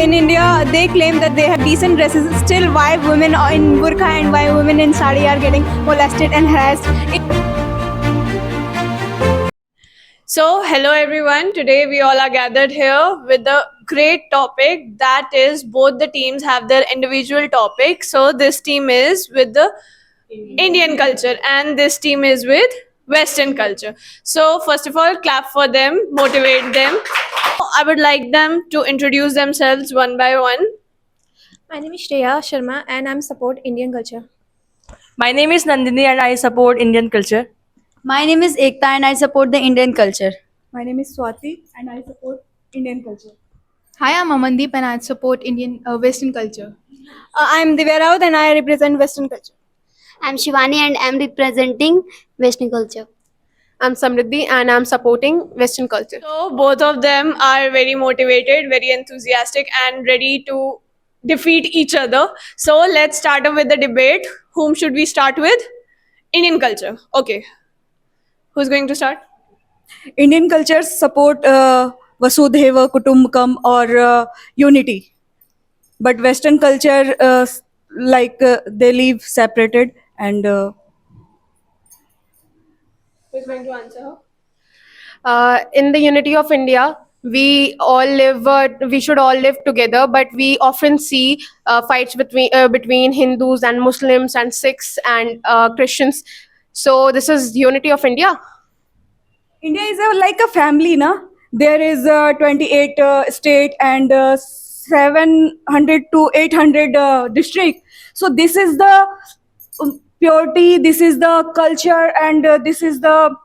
in India, they claim that they have decent dresses. Still, why women in burqa and why women in sari are getting molested and harassed? So, hello everyone. Today we all are gathered here with a great topic, that is both the teams have their individual topic. So, this team is with the Indian culture and this team is with Western culture. So, first of all, clap for them, motivate them. I would like them to introduce themselves one by one. My name is Shreya Sharma and I'm support Indian culture. My name is Nandini and I support Indian culture. My name is Ekta and I support the Indian culture. My name is Swati and I support Indian culture. Hi, I'm Amandeep and I support Indian Western culture. I'm Divya Raut and I represent Western culture. I'm Shivani and I'm representing Western culture. I'm Samriddhi and I'm supporting Western culture. So, both of them are very motivated, very enthusiastic, and ready to defeat each other. So, let's start off with the debate. Whom should we start with? Indian culture. Okay. Who's going to start? Indian cultures support Vasudhaiva Kutumbakam or unity, but Western culture they live separated and Who's going to answer? In the unity of India, we should all live together, but we often see fights between Hindus and Muslims and Sikhs and Christians. So this is unity of India. India is like a family, na? There is 28 state and 700 to 800 district. So this is the purity, this is the culture, and this is the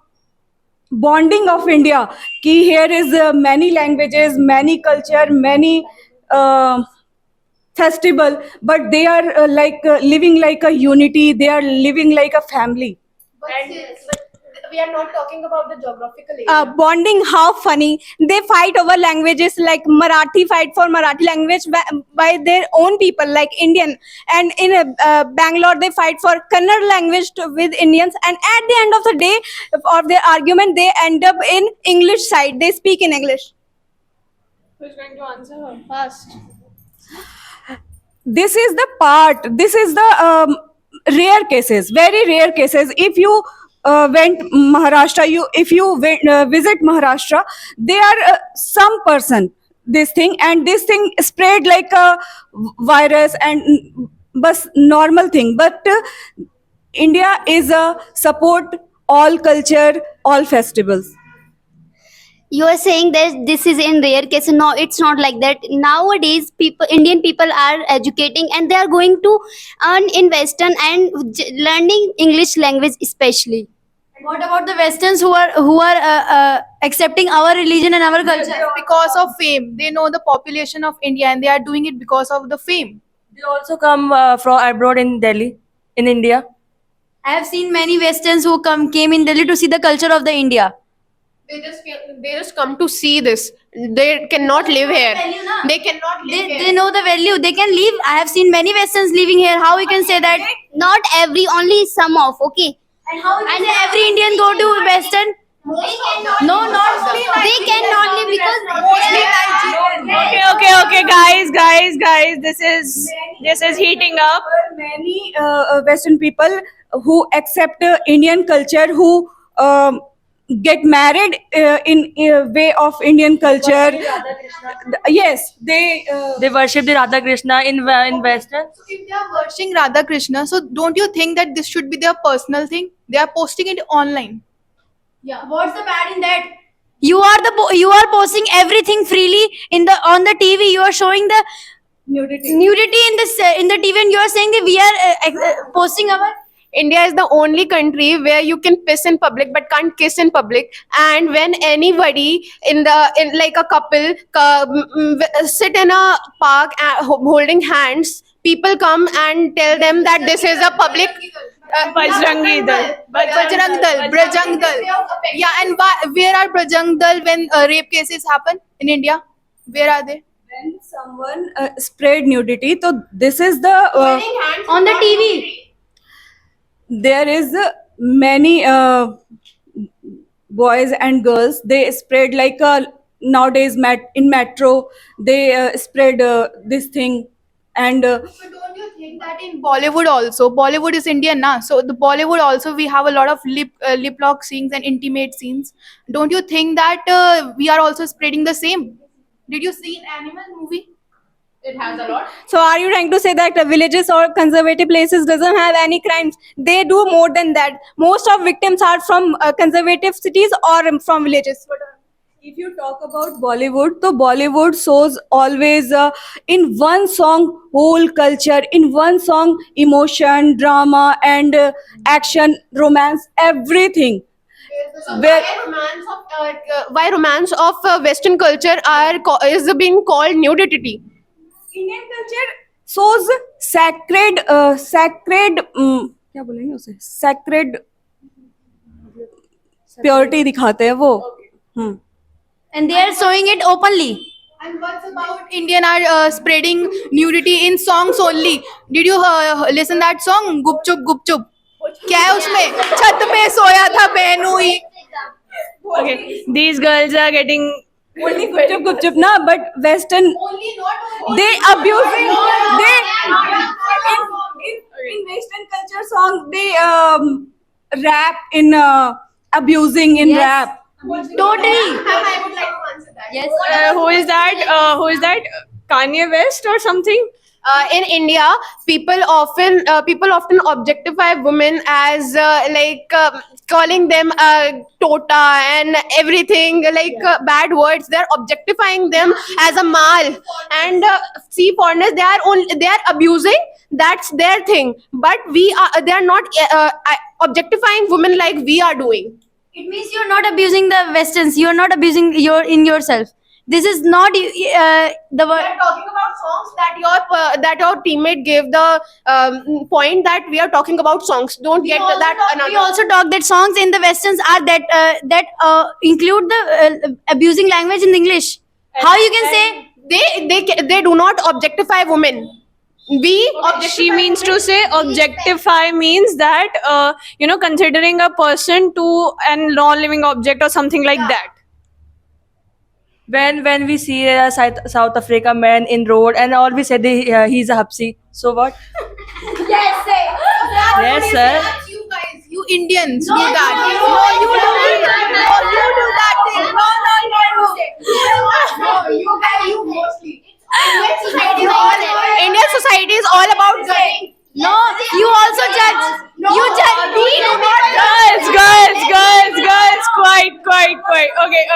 bonding of India. Ki here is many languages, many culture, many festival, but they are living like a unity. They are living like a family. But we are not talking about the geographical area. Bonding, how funny. They fight over languages, like Marathi fight for Marathi language by their own people, like Indian. And in Bangalore, they fight for Kannada language with Indians. And at the end of the day of their argument, they end up in English side. They speak in English. Who's going to answer her first? This is the part, this is the rare cases, very rare cases. If you went Maharashtra, if you visit Maharashtra, there are some person this thing, and this thing spread like a virus and bus normal thing, but India is a support all culture, all festivals. You are saying that this is in rare case. No, it's not like that. Nowadays, Indian people are educating and they are going to earn in Western and learning English language especially. What about the Westerns who are accepting our religion and our culture? Because of fame, they know the population of India and they are doing it because of the fame. They also come from abroad in Delhi, in India. I have seen many Westerns who came in Delhi to see the culture of the India. They just come to see this. They cannot live here. They cannot live here. They know the value. They can leave. I have seen many Westerns living here. How we can say that? Not every, only some of, okay? And how we can say every Indian go to Western? No, not They cannot live because Okay, guys. This is heating up. Many Western people who accept Indian culture, who get married in way of Indian culture. Yes, they worship the Radha Krishna in Western. So if they are worshipping Radha Krishna, so don't you think that this should be their personal thing? They are posting it online. Yeah. What's the bad in that? You are posting everything freely on the TV. You are showing the nudity. nudity in the TV, and you are saying that we are posting our. India is the only country where you can piss in public but can't kiss in public. And when anybody in like a couple sit in a park holding hands, people come and tell them that this is a public. Bajrangi Dal. Brajang Dal. Yeah, and where are Brajang Dal when rape cases happen in India? Where are they? When someone spread nudity, so this is the On the TV. there is many boys and girls, they spread like a nowadays in metro they spread this thing, and But don't you think that in Bollywood also, Bollywood is Indian now, so the Bollywood also we have a lot of lip lock scenes and intimate scenes. Don't you think that we are also spreading the same? Did you see an Animal movie? It has a lot. So are you trying to say that villages or conservative places doesn't have any crimes? They do more than that. Most of victims are from conservative cities or from villages. if you talk about Bollywood, so Bollywood shows always in one song whole culture, in one song emotion, drama, and action, romance, everything. Where Why romance of Western culture is being called nudity? Indian culture shows sacred क्या बोलेंगे उसे, sacred purity दिखाते हैं वो. And they are showing it openly. And what's about Indian are spreading nudity in songs only? Did you listen that song Gup Chup Gup Chup? क्या है उसमें? छत पे सोया था बेनुई. Okay, these girls are getting Only gup chup na, but Western Only not they abusing they in Western culture song they rap in abusing in rap. Totally. I would like to answer that. Yes. who is that? Who is that? Kanye West or something? In India, people often objectify women as calling them tota and everything bad words. They're objectifying them as a mal, and see foreigners they are abusing. That's their thing. But they are not objectifying women like we are doing. It means you're not abusing the Westerns. You're not abusing yourself. This is not the We word. are talking about songs that your teammate gave the point that we are talking about songs. Don't get that. We also talk that songs in the Westerns are that include the abusing language in English. How you can say they do not objectify women. She means to say objectify means that considering a person to a non-living object or something like that. When we see a South Africa man in road and all we said he's a hapsi. So what? Yes, sir. You guys, you Indians do that. No, you do that. No, you do that thing. No, you guys, you mostly. Indian society is all about judging. no? You also judge. You judge. We do not Girls, quite.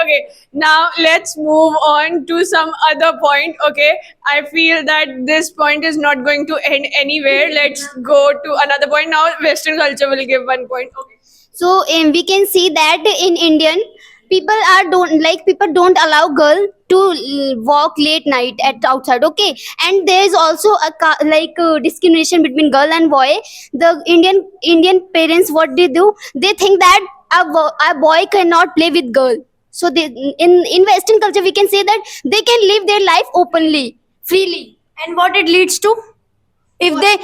Okay. Now let's move on to some other point. Okay, I feel that this point is not going to end anywhere. Let's go to another point now. Western culture will give 1 point. Okay. So we can see that in Indian people don't allow girl to walk late night at outside. Okay, and there is also a discrimination between girl and boy. The Indian parents, what they do, they think that a boy cannot play with girl. So they in Western culture we can say that they can live their life openly, freely. And what it leads to? If they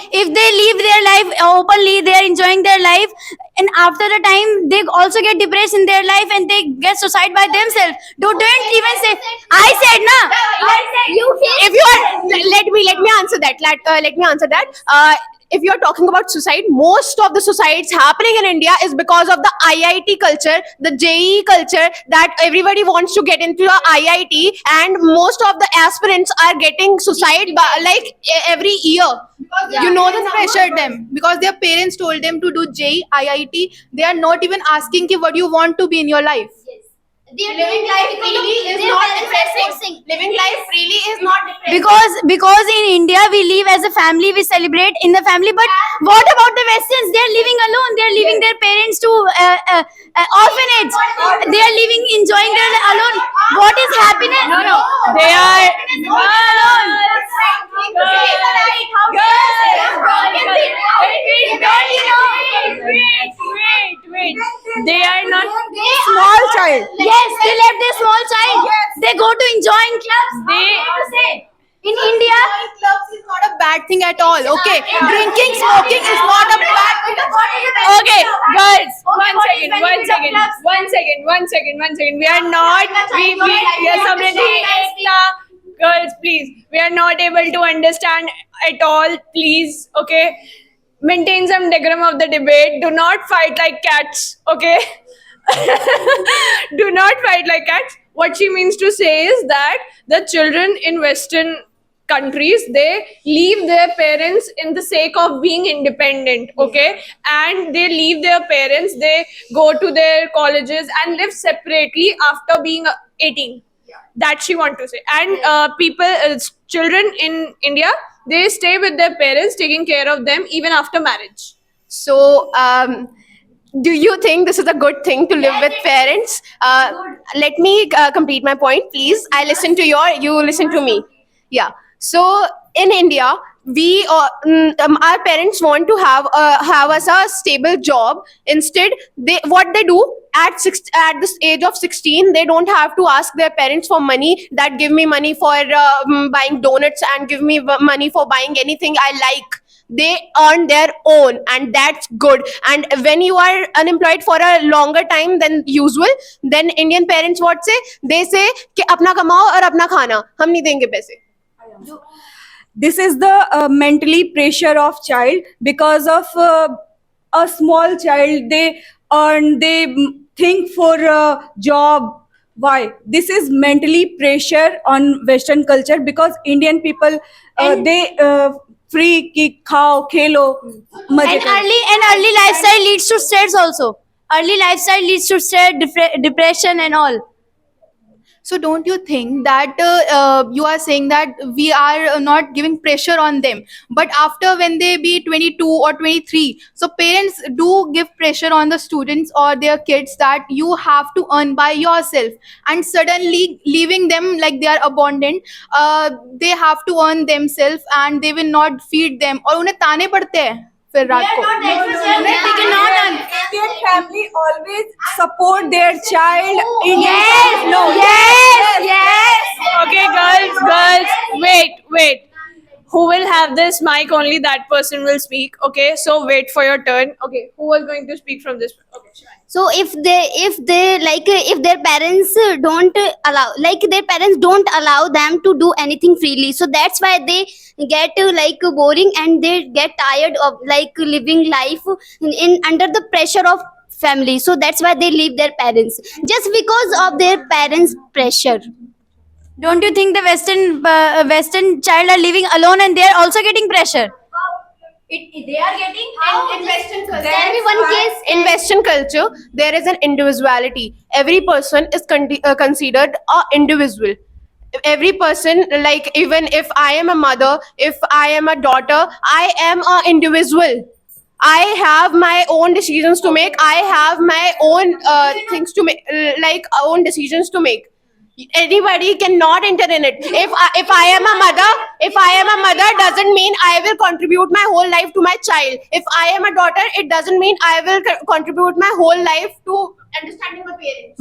live their life openly, they are enjoying their life, and after the time they also get depressed in their life and they get suicide by themselves. Don't even say. I said na. If you are, let me answer that. Let me answer that. If you are talking about suicide, most of the suicides happening in India is because of the IIT culture, the JEE culture, that everybody wants to get into a IIT, and most of the aspirants are getting suicide every year. You know the pressure them because their parents told them to do JEE, IIT. They are not even asking ki what you want to be in your life. Living life freely is not depressing. Living life freely is not depressing. Because in India we live as a family, we celebrate in the family. But what about the Westerns? They are living alone. They are leaving their parents to orphanage. They are living, enjoying their alone. What is happiness? No. They are. Wait. They are not. Small child. Yes, they left their small child. They go to enjoying clubs. In India, Joining clubs is not a bad thing at all. Okay, drinking, smoking is not a bad thing. Okay, guys, one what is second, benefit one of second, clubs? one second, one second, one second. We are not, we are Samriddhi, Ekta, girls, please. We are not able to understand at all. Please, okay. Maintain some decorum of the debate. Do not fight like cats, okay. Do not fight like cats. What she means to say is that the children in Western countries, they leave their parents in the sake of being independent, okay, and they leave their parents, they go to their colleges and live separately after being 18. That she want to say. And children in India, they stay with their parents taking care of them even after marriage. So, do you think this is a good thing to live with parents? Let me complete my point, please. I listen to you listen to me. Yeah. So in India, our parents want to have us a stable job. Instead, what they do at this age of 16, they don't have to ask their parents for money. That give me money for buying donuts and give me money for buying anything I like. They earn their own, and that's good. And when you are unemployed for a longer time than usual, then Indian parents what say? They say कि अपना कमाओ और अपना खाना, हम नहीं देंगे पैसे. This is the mentally pressure of child, because of a small child, they earn, they think for a job. Why? This is mentally pressure on Western culture, because Indian people they free ki khao khelo maze and karo. early lifestyle leads to stress also. Early lifestyle leads to stress, depression, and all. So don't you think that you are saying that we are not giving pressure on them, but after when they be 22 or 23, so parents do give pressure on the students or their kids that you have to earn by yourself, and suddenly leaving them like they are abandoned. They have to earn themselves and they will not feed them, और उन्हें ताने पड़ते हैं फिर रात को. They cannot earn. Indian family always support their child. Indian Yes, family, no. yes. Okay, girls, wait. Who will have this mic? Only that person will speak. Okay, so wait for your turn. Okay, who was going to speak from this? Okay, Shivani. So if they like if their parents don't allow, like their parents don't allow them to do anything freely, so that's why they get like boring, and they get tired of like living life in under the pressure of family. So that's why they leave their parents, just because of their parents pressure. Don't you think the Western child are living alone and they are also getting pressure? They are getting In Western culture, Tell me one case. in Western culture, there is an individuality. Every person is considered a individual. Every person, like even if I am a mother, if I am a daughter, I am a individual. I have my own decisions to make. I have my own things to make, like own decisions to make. Anybody cannot enter in it. If I am a mother, doesn't mean I will contribute my whole life to my child. If I am a daughter, it doesn't mean I will contribute my whole life to understanding my parents.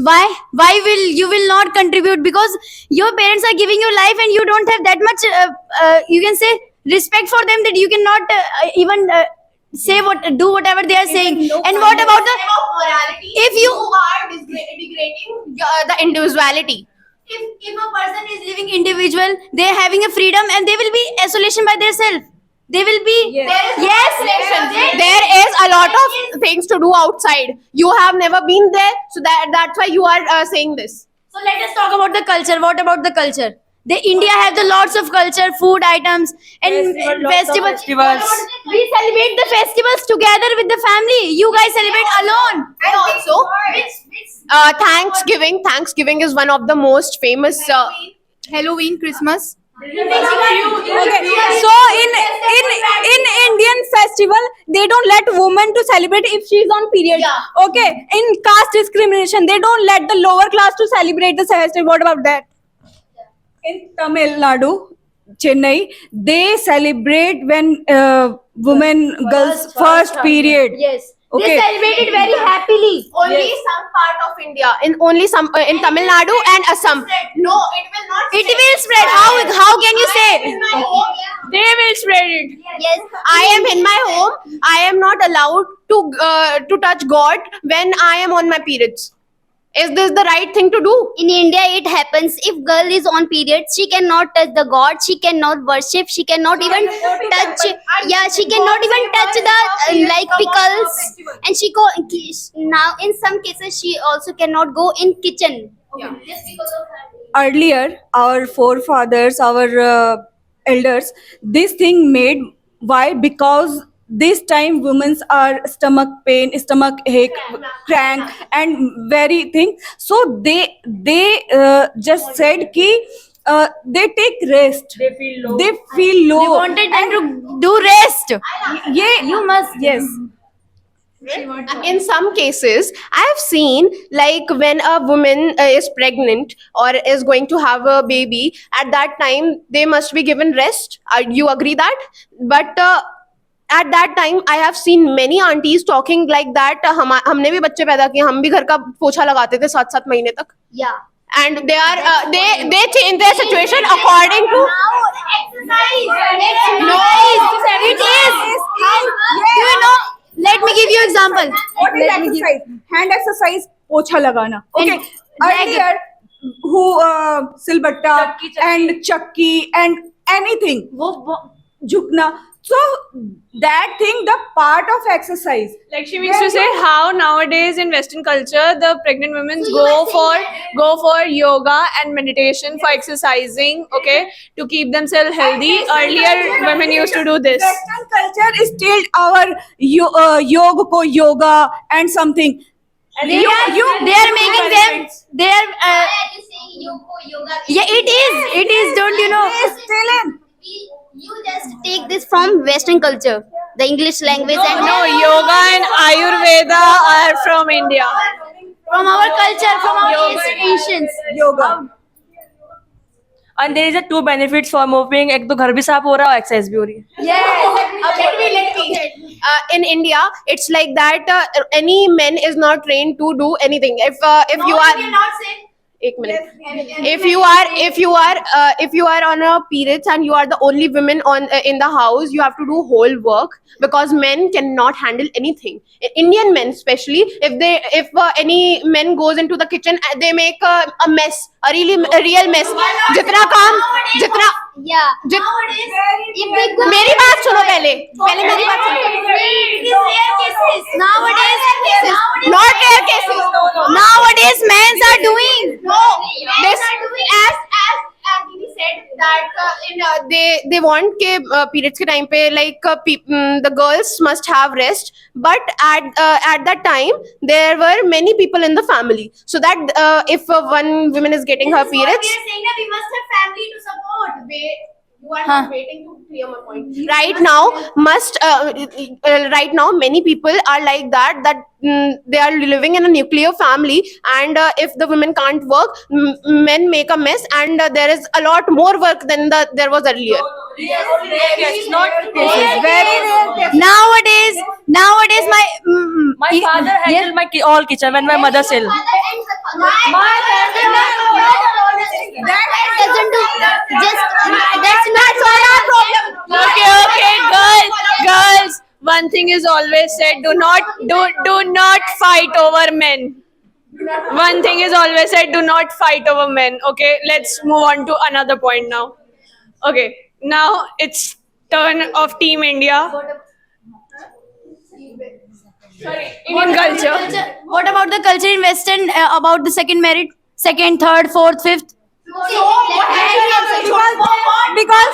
Why will you will not contribute? Because your parents are giving you life and you don't have that much you can say respect for them, that you cannot even say do whatever they are saying. And what about the morality? if you are degrading the individuality. if a person is living individual, they are having a freedom and they will be isolation by themselves. They will be There is a lot of things to do outside. You have never been there, so that's why you are saying this. So let us talk about the culture. What about the culture? India has the lots of culture, food items, and Lots of festivals. We celebrate the festivals together with the family. You guys celebrate alone. And also, Thanksgiving is one of the most famous. Halloween, Christmas. Okay, so in Indian festival, they don't let women to celebrate if she is on period. Yeah. Okay, in caste discrimination, they don't let the lower class to celebrate the festival. What about that? In Tamil Nadu, Chennai, they celebrate when girls first period. Yes. They Okay. celebrate it very happily. Only some part of India, in Tamil Nadu and Assam. No, it will not. It will spread. How can you say? They will spread it. Yes, I am in my home. I am not allowed to touch God when I am on my periods. Is this the right thing to do? in India it happens. If girl is on period, she cannot touch the god, she cannot worship, she cannot even touch. Yeah, she cannot even touch the like pickles, and she go now. In some cases, she also cannot go in kitchen. Just because of her. Earlier, our forefathers, our elders, this thing made. Why? Because this time women are stomach pain, stomach ache, crank, and very thing. So they just said ki they take rest. They feel low. They feel low. They wanted them to do rest. Yeah, You must. yes. In some cases, I have seen like when a woman is pregnant or is going to have a baby, at that time they must be given rest. You agree that? But at that time, I have seen many aunties talking like that. हमने भी बच्चे पैदा किए, हम भी घर का पोछा लगाते थे 7-7 महीने तक. Yeah. And they are they change their situation according to. It is. Do you know? Let me give you example. What is exercise? Hand exercise, pocha lagana. Okay. Earlier, who silbatta and chakki and anything, jhukna. So that thing, the part of exercise. Like she means to say how nowadays in Western culture the pregnant women go for yoga and meditation for exercising, okay, to keep themselves healthy. Earlier women used to do this. Western culture is still our yoga and something. They are making them. They are. Why are you saying yoga? Yeah, it is. Don't you know? Still in. You just take this from Western culture, the English language, and No, yoga and Ayurveda are from India. From our culture, from our ancients. Yoga. And there is a two benefits for moving. एक तो घर भी साफ हो रहा है और exercise भी हो रही है. Let me. In India, it's like that. Any man is not trained to do anything. If you are. एक minute. If you are on a periods and you are the only woman in the house, you have to do whole work because men cannot handle anything. Indian men especially, if any men goes into the kitchen, they make a mess, a real mess. जितना काम जितना yeah. If they go मेरी बात सुनो पहले मेरी बात सुनो. Not rare cases. Nowadays, men are doing. No, this as Didi said that they want के periods के time पे like the girls must have rest, but at that time there were many people in the family, so that if one woman is getting her periods. We are saying that we must have family to support. You are not waiting to clear my point. Right now many people are like that they are living in a nuclear family, and if the women can't work, men make a mess, and there is a lot more work than there was earlier. Not cases. Very rare cases. Nowadays, My father handled my all kitchen when my mother's ill. doesn't do just that's not our problem. Okay, girls. One thing is always said: do not fight over men. One thing is always said: do not fight over men. Okay, let's move on to another point now. Okay, now it's turn of Team India. Indian culture. What about the culture in Western about the second merit, second, third, fourth, fifth? Because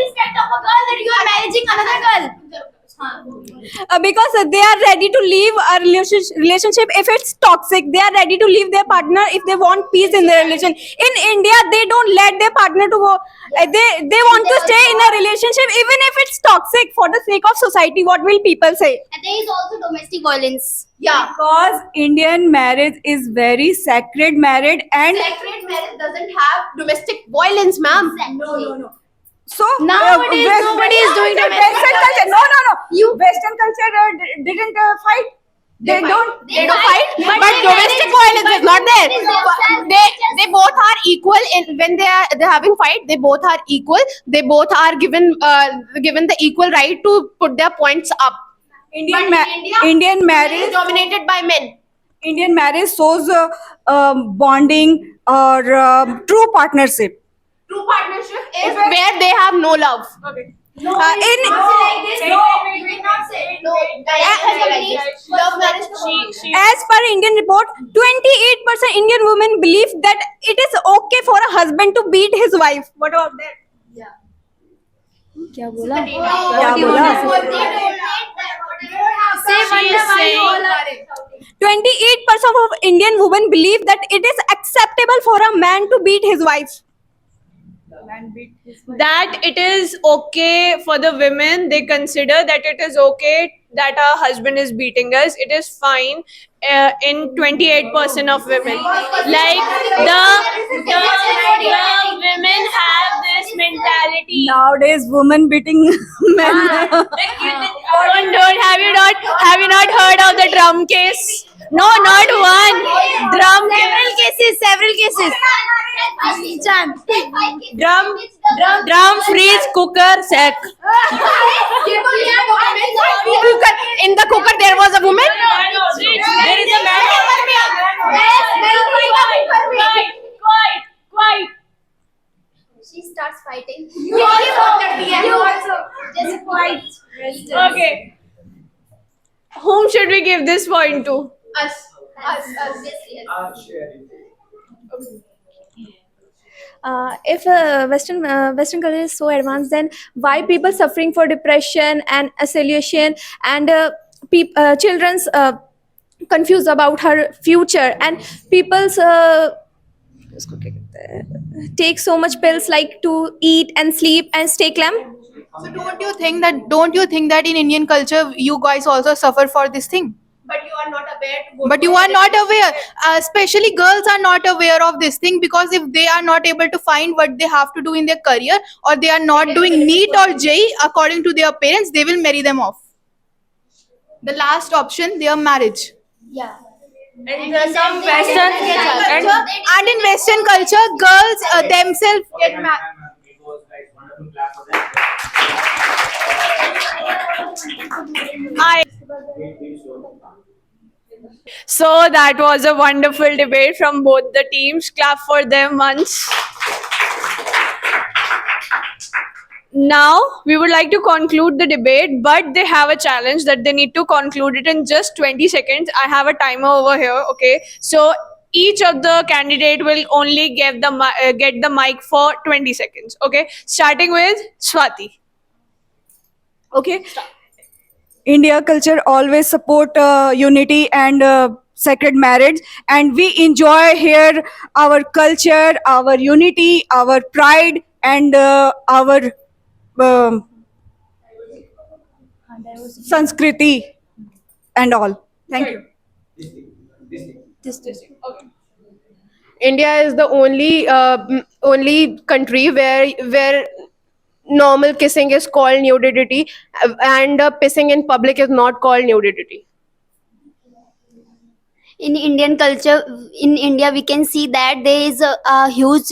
Respect of a girl that you are managing another girl. Because they are ready to leave a relationship if it's toxic. They are ready to leave their partner if they want peace in their relation. In India, they don't let their partner to go. They want to stay in a relationship even if it's toxic for the sake of society. What will people say? and there is also domestic violence. Yeah, Because Indian marriage is very sacred marriage, and sacred marriage doesn't have domestic violence, ma'am. no. So Nowadays, nobody is doing domestic Western culture. No. Western culture didn't fight. They don't. They don't fight, but domestic violence is not there. They both are equal in when they're having fight. They both are equal. They both are given the equal right to put their points up. Indian But in India, Indian is marriage. dominated by men. Indian marriage shows bonding or true partnership. True partnership is where they have no love. As per Indian report, 28% Indian women believe that it is okay for a husband to beat his wife. What about that? क्या बोला? 28% of Indian women believe that it is acceptable for a man to beat his wife. That it is okay for the women, they consider that it is okay that our husband is beating us. It is fine in 28% of women. Like the women have this mentality. Nowadays, women beating men. Have you not heard of the drum case? No, not one. Drum case. Several cases. Drum freeze cooker sack. In the cooker there was a woman. There is a man. Quiet. She starts fighting. Okay. Whom should we give this point to? If Western culture is so advanced, then why people suffering for depression and isolation and children's confused about her future and people's उसको क्या कहते हैं, take so much pills like to eat and sleep and stay calm? So don't you think that in Indian culture you guys also suffer for this thing? But you are not aware. But you are not aware. Especially girls are not aware of this thing, because if they are not able to find what they have to do in their career, or they are not doing NEET or JEE according to their parents, they will marry them off. The last option, their marriage. And some Western And in Western culture, girls themselves get married. So that was a wonderful debate from both the teams. Clap for them once. Now we would like to conclude the debate, but they have a challenge that they need to conclude it in just 20 seconds. I have a timer over here. Okay, so each of the candidate will only get the mic for 20 seconds. Okay, starting with Swati. Okay. India culture always support unity and sacred marriage, and we enjoy here our culture, our unity, our pride, and our Sanskriti and all. Thank you. India is the only country where normal kissing is called nudity, and pissing in public is not called nudity. In Indian culture, in India, we can see that there is a huge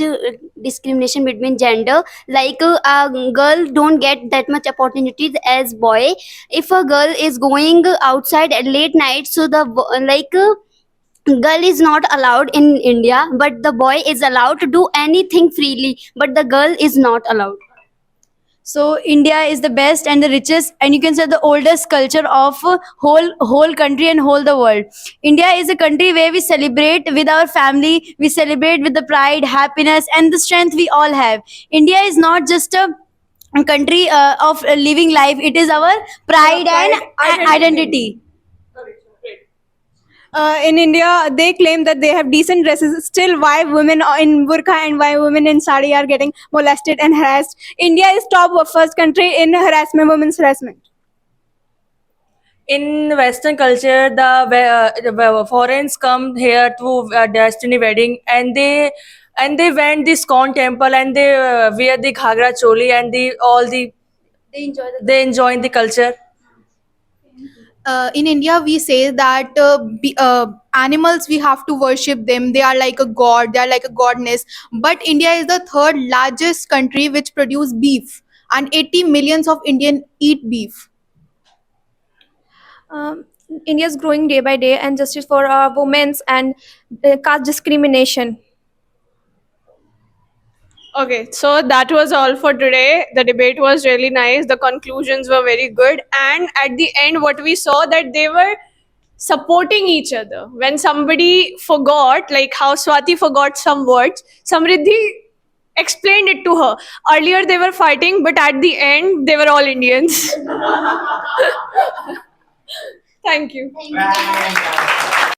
discrimination between gender. Like a girl don't get that much opportunities as boy. If a girl is going outside at late night, so the girl is not allowed in India, but the boy is allowed to do anything freely, but the girl is not allowed. So India is the best and the richest, and you can say the oldest culture of whole country and whole the world. India is a country where we celebrate with our family, we celebrate with the pride, happiness, and the strength we all have. India is not just a country of living life; it is our pride and identity. In India, they claim that they have decent dresses. Still, why women in burqa and why women in sari are getting molested and harassed? India is top first country in harassment, women's harassment. in Western culture, the foreigners come here to destiny wedding, and they and they went the Iskcon temple and they wear the ghagra choli and they enjoy the culture. In India, we say that animals, we have to worship them. They are like a god, they are like a goddess. But India is the third largest country which produce beef, and 80 millions of Indian eat beef. India is growing day by day, and justice for women's and caste discrimination. Okay, so that was all for today. The debate was really nice. The conclusions were very good. And at the end, what we saw that they were supporting each other. When somebody forgot, like how Swati forgot some words, Samriddhi explained it to her. Earlier they were fighting, but at the end, they were all Indians. Thank you.